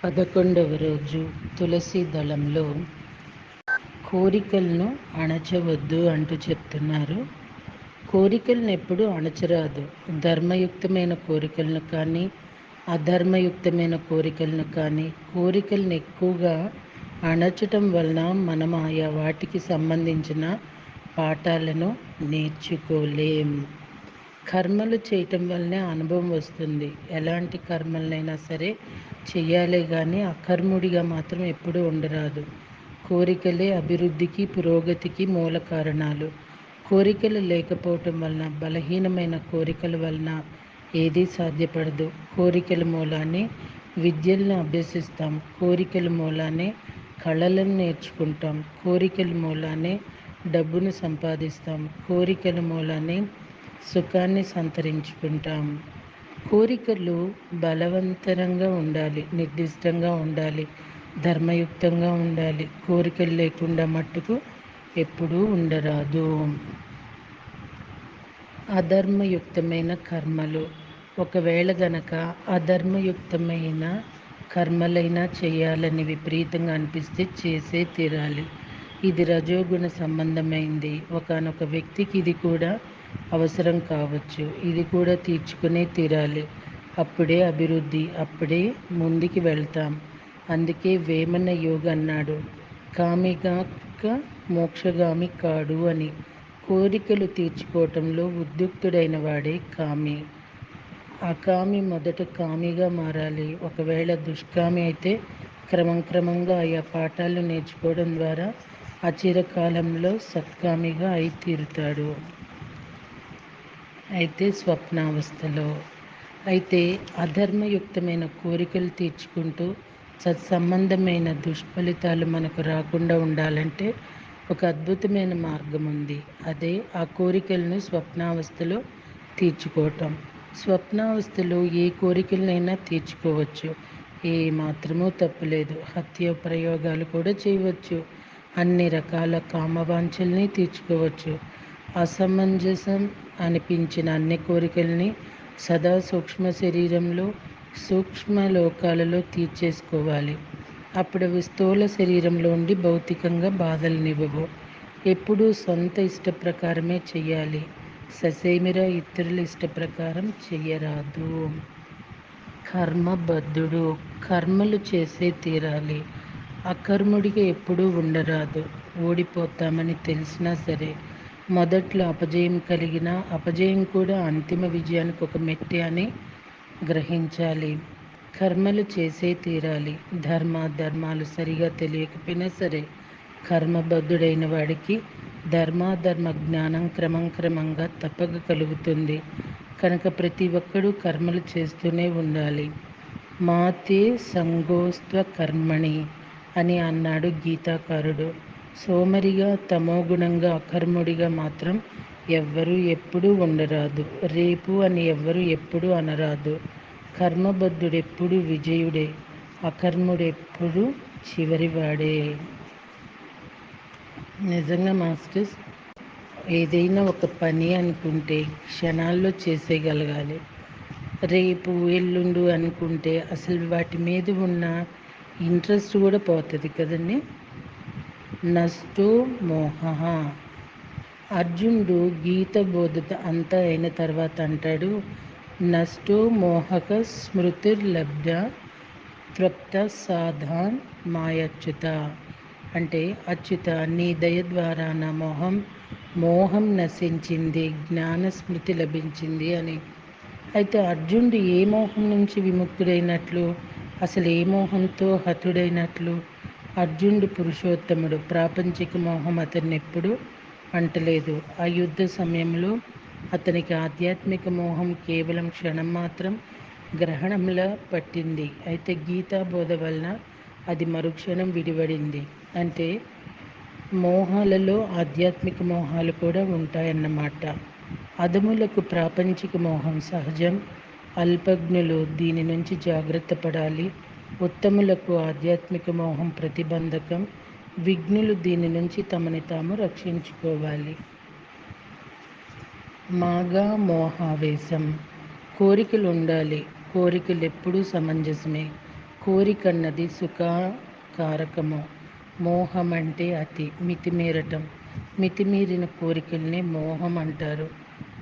11వ రోజు తులసి దళంలో కోరికలను అణచవద్దు అంటూ చెప్తున్నారు. కోరికలను ఎప్పుడూ అణచరాదు. ధర్మయుక్తమైన కోరికలను కానీ అధర్మయుక్తమైన కోరికలను కానీ కోరికలను ఎక్కువగా అణచటం వలన మనం ఆయా వాటికి సంబంధించిన పాఠాలను నేర్చుకోలేం. కర్మలు చేయటం వల్లనే అనుభవం వస్తుంది. ఎలాంటి కర్మలనైనా సరే చెయ్యాలే కానీ అకర్ముడిగా మాత్రం ఎప్పుడూ ఉండరాదు. కోరికలే అభివృద్ధికి పురోగతికి మూల కారణాలు. కోరికలు లేకపోవటం వలన, బలహీనమైన కోరికల వలన ఏదీ సాధ్యపడదు. కోరికల మూలానే విద్యలను అభ్యసిస్తాం, కోరికల మూలానే కళలను నేర్చుకుంటాం, కోరికల మూలానే డబ్బును సంపాదిస్తాం, కోరికల మూలానే సుఖాన్ని సంతరించుకుంటాం. కోరికలు బలవంతరంగా ఉండాలి, నిర్దిష్టంగా ఉండాలి, ధర్మయుక్తంగా ఉండాలి. కోరికలు లేకుండా మట్టుకు ఎప్పుడూ ఉండరాదు. అధర్మయుక్తమైన కర్మలు ఒకవేళ గనక అధర్మయుక్తమైన కర్మలైనా చేయాలని విపరీతంగా అనిపిస్తే చేసే తీరాలి. ఇది రజోగుణ సంబంధమైంది. ఒకానొక వ్యక్తికి ఇది కూడా అవసరం కావచ్చు. ఇది కూడా తీర్చుకునే తీరాలి. అప్పుడే అభివృద్ధి, అప్పుడే ముందుకి వెళ్తాం. అందుకే వేమన యోగ అన్నాడు, కామిగాక మోక్షగామి కాడు అని. కోరికలు తీర్చుకోవటంలో ఉద్యుక్తుడైన వాడే కామి. అకామి మొదట కామిగా మారాలి. ఒకవేళ దుష్కామి అయితే క్రమంగా ఆయా పాఠాలు నేర్చుకోవడం ద్వారా అచిరకాలంలో సత్కామిగా అయి తీరుతాడు. అయితే స్వప్నావస్థలో అయితే అధర్మయుక్తమైన కోరికలు తీర్చుకుంటూ సత్సంబంధమైన దుష్ఫలితాలు మనకు రాకుండా ఉండాలంటే ఒక అద్భుతమైన మార్గం ఉంది. అదే ఆ కోరికలను స్వప్నావస్థలో తీర్చుకోవటం. స్వప్నావస్థలో ఏ కోరికలనైనా తీర్చుకోవచ్చు. ఏ మాత్రమూ తప్పులేదు. హత్య ప్రయోగాలు కూడా చేయవచ్చు. అన్ని రకాల కామవాంఛల్ని తీర్చుకోవచ్చు. అసమంజసం అనిపించిన అన్ని కోరికల్ని సదా సూక్ష్మ శరీరంలో సూక్ష్మ లోకాలలో తీర్చేసుకోవాలి. అప్పుడు అవి స్థూల శరీరంలో ఉండి భౌతికంగా బాధలనివ్వవు. ఎప్పుడూ సొంత ఇష్ట ప్రకారమే చెయ్యాలి. ససేమిరా ఇతరుల ఇష్ట ప్రకారం చెయ్యరాదు. కర్మబద్ధుడు కర్మలు చేసే తీరాలి. అకర్ముడిగా ఎప్పుడూ ఉండరాదు. ఓడిపోతామని తెలిసినా సరే, మొదట్లో అపజయం కలిగినా అపజయం కూడా అంతిమ విజయానికి ఒక మెట్టే అని గ్రహించాలి. కర్మలు చేసే తీరాలి. ధర్మాలు సరిగా తెలియకపోయినా సరే కర్మబద్ధుడైన వాడికి ధర్మ జ్ఞానం క్రమంగా తప్పక కలుగుతుంది. కనుక ప్రతి ఒక్కరూ కర్మలు చేస్తూనే ఉండాలి. మాతే సంగోస్త్వ కర్మణి అని అన్నాడు గీతాకారుడు. సోమరిగా తమోగుణంగా అకర్ముడిగా మాత్రం ఎవ్వరూ ఎప్పుడూ ఉండరాదు. రేపు అని ఎవ్వరూ ఎప్పుడూ అనరాదు. కర్మబద్ధుడెప్పుడు విజయుడే, అకర్ముడెప్పుడు చివరివాడే. నిజంగా మాస్టర్స్, ఏదైనా ఒక పని అనుకుంటే క్షణాల్లో చేసేయగలగాలి. రేపు ఎల్లుండు అనుకుంటే అసలు వాటి మీద ఉన్న ఇంట్రెస్ట్ కూడా పోతుంది కదండి. నష్టో మోహ. అర్జునుడు గీత బోధత అంతా అయిన తర్వాత అంటాడు, నష్టో మోహక స్మృతిర్లబ్ధ త్వప్త సాధాన్ మాయచ్యుత. అంటే అచ్యుత, నీ దయ ద్వారా నా మోహం నశించింది, జ్ఞాన స్మృతి లభించింది అని. అయితే అర్జునుడు ఏ మోహం నుంచి విముక్తుడైనట్లు, అసలు ఏ మోహంతో హతుడైనట్లు? అర్జునుడు పురుషోత్తముడు. ప్రాపంచిక మోహం అతన్ని ఎప్పుడూ అంటలేదు. ఆ యుద్ధ సమయంలో అతనికి ఆధ్యాత్మిక మోహం కేవలం క్షణం మాత్రం గ్రహణంలా పట్టింది. అయితే గీతా బోధ వలన అది మరుక్షణం విడివడింది. అంటే మోహాలలో ఆధ్యాత్మిక మోహాలు కూడా ఉంటాయన్నమాట. అధములకు ప్రాపంచిక మోహం సహజం. అల్పజ్ఞులు దీని నుంచి జాగ్రత్త పడాలి. ఉత్తములకు ఆధ్యాత్మిక మోహం ప్రతిబంధకం. విఘ్నులు దీని నుంచి తమని తాము రక్షించుకోవాలి. మాగా మోహావేశం. కోరికలు ఉండాలి. కోరికలు ఎప్పుడూ సమంజసమే. కోరికన్నది సుఖకారకము. మోహం అంటే అతి, మితిమీరటం. మితిమీరిన కోరికల్ని మోహం అంటారు.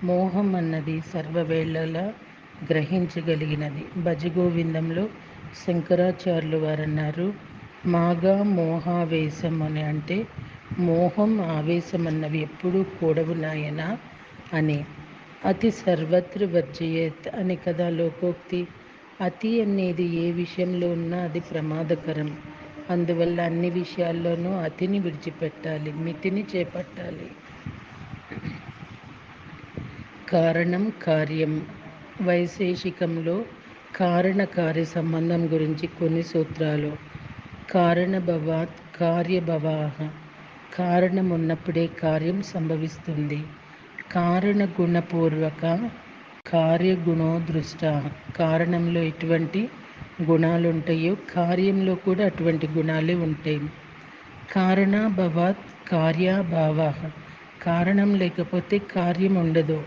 మోహం అన్నది సర్వవేళలా గ్రహించగలిగినది. భజగోవిందంలో శంకరాచార్యులు వారన్నారు, మాగా మోహావేశం అని. అంటే మోహం ఆవేశం అన్నవి ఎప్పుడూ కూడవు నాయనా అని. అతి సర్వత్ర వర్జయేత్ అని కదా లోకోక్తి. అతి అనేది ఏ విషయంలో ఉన్నా అది ప్రమాదకరం. అందువల్ల అన్ని విషయాల్లోనూ అతిని విడిచిపెట్టాలి, మితిని చేపట్టాలి. కారణం కార్యం. వైశేషికంలో కారణకార్య సంబంధం గురించి కొన్ని సూత్రాలు. కారణభవాత్ కార్యభవాః. కారణం ఉన్నప్పుడే కార్యం సంభవిస్తుంది. కారణగుణపూర్వక కార్యగుణో దృష్ట. కారణంలో ఎటువంటి గుణాలు ఉంటాయో కార్యంలో కూడా అటువంటి గుణాలే ఉంటాయి. కారణాభవాత్ కార్యాభావః. కారణం లేకపోతే కార్యం ఉండదు.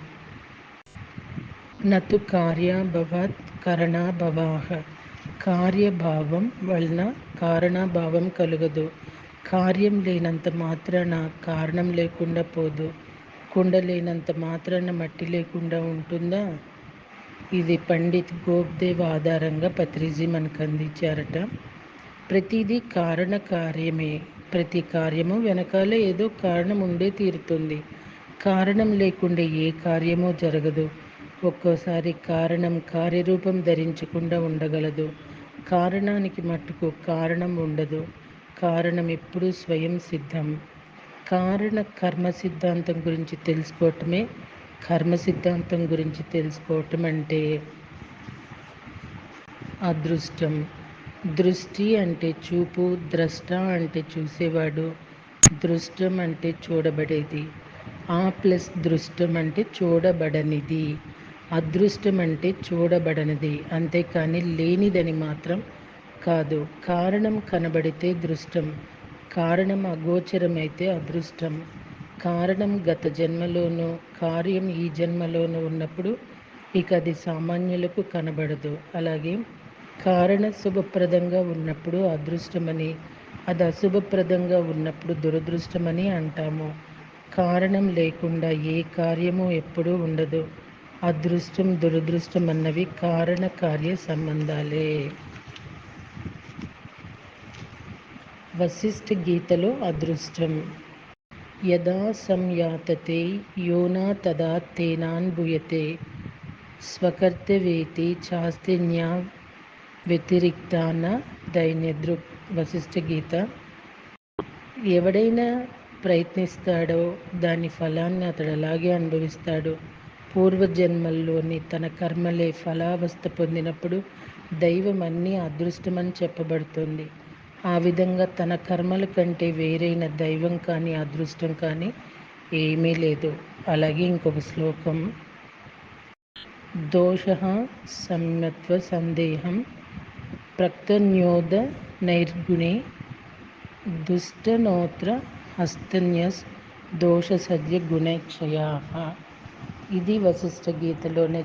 నతు కార్యాభవాత్ కరణాభవాః. కార్యభావం వలన కారణాభావం కలుగదు. కార్యం లేనంత మాత్రాన కారణం లేకుండా పోదు. కుండ లేనంత మాత్రాన మట్టి లేకుండా ఉంటుందా? ఇది పండిత్ గోప్దేవ్ ఆధారంగా పత్రిజీ మనకు అందించారట. ప్రతిదీ కారణ కార్యమే. ప్రతి కార్యము వెనకాల ఏదో కారణం ఉండే తీరుతుంది. కారణం లేకుండా ఏ కార్యమూ జరగదు. ఒక్కోసారి కారణం కార్యరూపం ధరించకుండా ఉండగలదు. కారణానికి మట్టుకు కారణం ఉండదు. కారణం ఎప్పుడూ స్వయం సిద్ధం. కారణ కర్మ సిద్ధాంతం గురించి తెలుసుకోవటమే కర్మ సిద్ధాంతం గురించి తెలుసుకోవటం అంటే. అదృష్టం. దృష్టి అంటే చూపు, ద్రష్ట అంటే చూసేవాడు, దృష్టం అంటే చూడబడేది. ఆ ప్లస్ దృష్టం అంటే చూడబడనిది. అదృష్టం అంటే చూడబడనిది, అంతేకాని లేనిదని మాత్రం కాదు. కారణం కనబడితే దృష్టం, కారణం అగోచరమైతే అదృష్టం. కారణం గత జన్మలోనూ కార్యం ఈ జన్మలోనూ ఉన్నప్పుడు ఇక అది సామాన్యులకు కనబడదు. అలాగే కారణ శుభప్రదంగా ఉన్నప్పుడు అదృష్టమని, అది అశుభప్రదంగా ఉన్నప్పుడు దురదృష్టమని అంటాము. కారణం లేకుండా ఏ కార్యము ఎప్పుడూ ఉండదు. అదృష్టం దురదృష్టం అన్నవి కారణ కార్య సంబంధాలే. వశిష్ఠ గీతలో అదృష్టం. యదా సంయాతతే యోనా తదా తేనాన్భూయతే స్వకర్తవ్యేతి చాస్తిన్యా వ్యతిరిక్తాన దైన్యదృక్. వశిష్ఠ గీత. ఎవడైనా ప్రయత్నిస్తాడో దాని ఫలాన్ని అతడు అలాగే అనుభవిస్తాడు. పూర్వజన్మల్లోని తన కర్మలే ఫలావస్థ పొందినప్పుడు దైవం అన్నీ అదృష్టమని చెప్పబడుతుంది. ఆ విధంగా తన కర్మల కంటే వేరైన దైవం కానీ అదృష్టం కానీ ఏమీ లేదు. అలాగే ఇంకొక శ్లోకం. దోషః సమ్యత్వ సందేహం ప్రక్తన్యోద నైర్గుణే దుష్టనోత్ర హస్తన్యస్ దోష సద్య గుణక్షయాః. ఇది వశిష్ఠ గీతలోనే